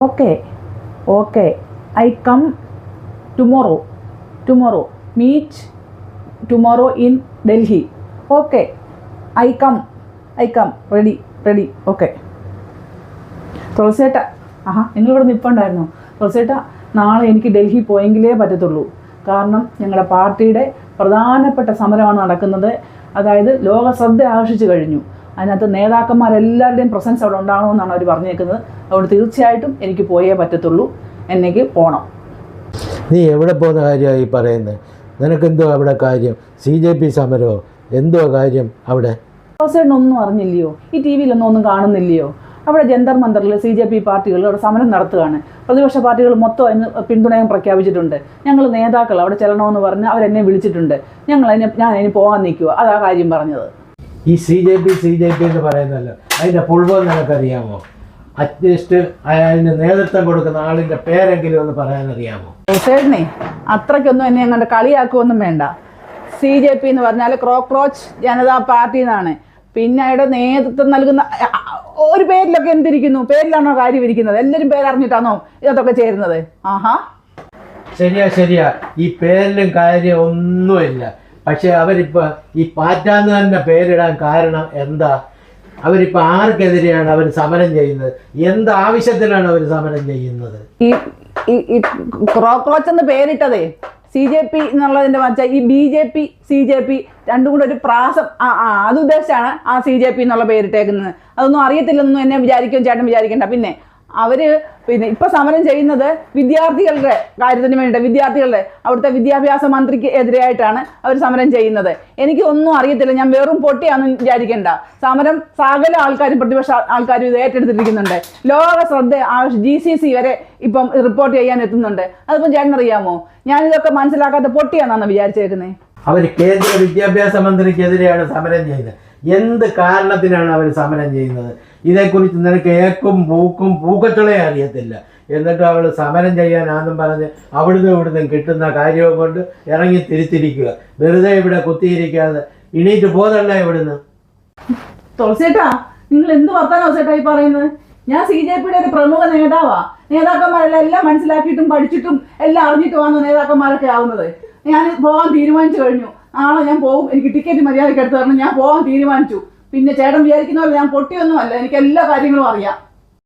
Okay, okay. I come tomorrow. Tomorrow. Meet tomorrow in Delhi. Okay. I come. Ready. Okay. തുളസേട്ട നിങ്ങളിവിടെ നിൽപ്പുണ്ടായിരുന്നു. തുളസേട്ട നാളെ എനിക്ക് ഡൽഹി പോയെങ്കിലേ പറ്റത്തുള്ളൂ. കാരണം ഞങ്ങളുടെ പാർട്ടിയുടെ പ്രധാനപ്പെട്ട സമരമാണ് നടക്കുന്നത്. അതായത് ലോക ശ്രദ്ധ ആകർഷിച്ചു കഴിഞ്ഞു. അതിനകത്ത് നേതാക്കന്മാരെല്ലാവരുടെയും പ്രസൻസ് അവിടെ ഉണ്ടാകണമെന്നാണ് അവർ പറഞ്ഞേക്കുന്നത്. അതുകൊണ്ട് തീർച്ചയായിട്ടും എനിക്ക് പോയേ പറ്റത്തുള്ളൂ. എനിക്ക് പോകണം. നീ എവിടെ പോകുന്ന കാര്യമായി പറയുന്നത്? നിനക്കെന്തോ അവിടെ കാര്യം? CJP സമരമോ? എന്തോ കാര്യം അവിടെ? തുളസേട്ടനൊന്നും അറിഞ്ഞില്ലയോ? ഈ TV വിയിലൊന്നും കാണുന്നില്ലയോ? അവിടെ ജന്തർ മന്ദറിൽ CJP പാർട്ടികൾ അവിടെ സമരം നടത്തുകയാണ്. പ്രതിപക്ഷ പാർട്ടികൾ മൊത്തം അതിന് പിന്തുണയും പ്രഖ്യാപിച്ചിട്ടുണ്ട്. ഞങ്ങൾ നേതാക്കൾ അവിടെ ചെല്ലണമെന്ന് പറഞ്ഞ് അവരെന്നെ വിളിച്ചിട്ടുണ്ട്. ഞാൻ അതിന് പോകാൻ നിൽക്കുക. അതാ കാര്യം പറഞ്ഞത്. ഈ CJP എന്ന് പറയുന്നല്ലോ, അതിൻ്റെ പുൾവം നിനക്കറിയാമോ? അറ്റ്ലീസ്റ്റ് അതിന് നേതൃത്വം കൊടുക്കുന്ന ആളിൻ്റെ പേരെങ്കിലും ഒന്ന് പറയാനറിയാമോ? തുളസേട്ടനെ അത്രയ്ക്കൊന്നും എന്നെ അങ്ങോട്ട് കളിയാക്കുമൊന്നും വേണ്ട. CJP എന്ന് പറഞ്ഞാൽ കോക്രോച്ച് ജനതാ പാർട്ടി എന്നാണ്. പിന്നെ അയാളുടെ നേതൃത്വം നൽകുന്ന ഒരു പേരിലൊക്കെ എന്തിരിക്കുന്നു? പേരിലാണോ കാര്യം ഇരിക്കുന്നത്? എല്ലാവരും പേരറിഞ്ഞിട്ടാണോ ഇതൊക്കെ ചേരുന്നത്? ശരിയാ. ഈ പേരിലും കാര്യം ഒന്നുമില്ല. പക്ഷെ അവരിപ്പോൾ ഈ പാറ്റാന്ന് തന്നെ പേരിടാൻ കാരണം എന്താ? അവരിപ്പോൾ ആർക്കെതിരെയാണ് അവർ സമരം ചെയ്യുന്നത്? എന്ത് ആവശ്യത്തിനാണ് അവർ സമരം ചെയ്യുന്നത്? ഈ കോക്രോച്ച് എന്ന് പേരിട്ടതേ CJP എന്നുള്ളതിൻ്റെ വെച്ചാൽ ഈ BJP CJP രണ്ടും കൂടെ ഒരു പ്രാസം അത് ഉദ്ദേശിച്ചാണ് ആ CJP എന്നുള്ള പേരിട്ടേക്കുന്നത്. അതൊന്നും അറിയത്തില്ലെന്നൊന്നും എന്നെ ചേട്ടൻ വിചാരിക്കണ്ട. പിന്നെ ഇപ്പൊ സമരം ചെയ്യുന്നത് വിദ്യാർത്ഥികളുടെ കാര്യത്തിന് വേണ്ടിയിട്ട്, വിദ്യാർത്ഥികളുടെ അവിടുത്തെ വിദ്യാഭ്യാസ മന്ത്രിക്ക് എതിരായിട്ടാണ് അവർ സമരം ചെയ്യുന്നത്. എനിക്ക് ഒന്നും അറിയത്തില്ല, ഞാൻ വെറും പൊട്ടിയാണെന്ന് വിചാരിക്കേണ്ട. സമരം സകല ആൾക്കാരും, പ്രതിപക്ഷ ആൾക്കാരും ഇത് ഏറ്റെടുത്തിരിക്കുന്നുണ്ട്. ലോക ശ്രദ്ധ GCC വരെ ഇപ്പം റിപ്പോർട്ട് ചെയ്യാൻ എത്തുന്നുണ്ട്. അതിപ്പം ചേട്ടനറിയാമോ? ഞാനിതൊക്കെ മനസ്സിലാക്കാത്ത പൊട്ടിയാണെന്നാണ് വിചാരിച്ചേക്കുന്നത്. അവർ കേന്ദ്ര വിദ്യാഭ്യാസ മന്ത്രിക്കെതിരെയാണ് സമരം ചെയ്യുന്നത്. എന്ത് കാരണത്തിനാണ് അവർ സമരം ചെയ്യുന്നത്? ഇതേക്കുറിച്ച് നിനക്ക് ഏക്കും പൂക്കച്ചളേ അറിയത്തില്ല. എന്നിട്ട് അവൾ സമരം ചെയ്യാനാണെന്നും പറഞ്ഞ് അവിടുന്ന് കിട്ടുന്ന കാര്യവും കൊണ്ട് ഇറങ്ങി തിരിച്ചിരിക്കുക. വെറുതെ ഇവിടെ കുത്തിയിരിക്കാതെ എണീറ്റ് പോതല്ല ഇവിടുന്ന്. തുളസേട്ടാ, നിങ്ങൾ എന്ത് വർത്താനോ ചേട്ടാ ഈ പറയുന്നത്? ഞാൻ CJPയുടെ ഒരു പ്രമുഖ നേതാക്കന്മാരെല്ലാം എല്ലാം മനസ്സിലാക്കിയിട്ടും പഠിച്ചിട്ടും എല്ലാം അറിഞ്ഞിട്ടുമാണ് നേതാക്കന്മാരൊക്കെ ആവുന്നത്. ഞാൻ പോകാൻ തീരുമാനിച്ചു കഴിഞ്ഞു. നാളെ ഞാൻ പോകും. എനിക്ക് ടിക്കറ്റ് മര്യാദയ്ക്ക് എടുത്ത് തരണം. ഞാൻ പോകാൻ തീരുമാനിച്ചു. പിന്നെ ചേട്ടൻ വിചാരിക്കുന്ന പോലെ ഞാൻ പൊട്ടിയൊന്നുമല്ല. എനിക്ക് എല്ലാ കാര്യങ്ങളും അറിയാം.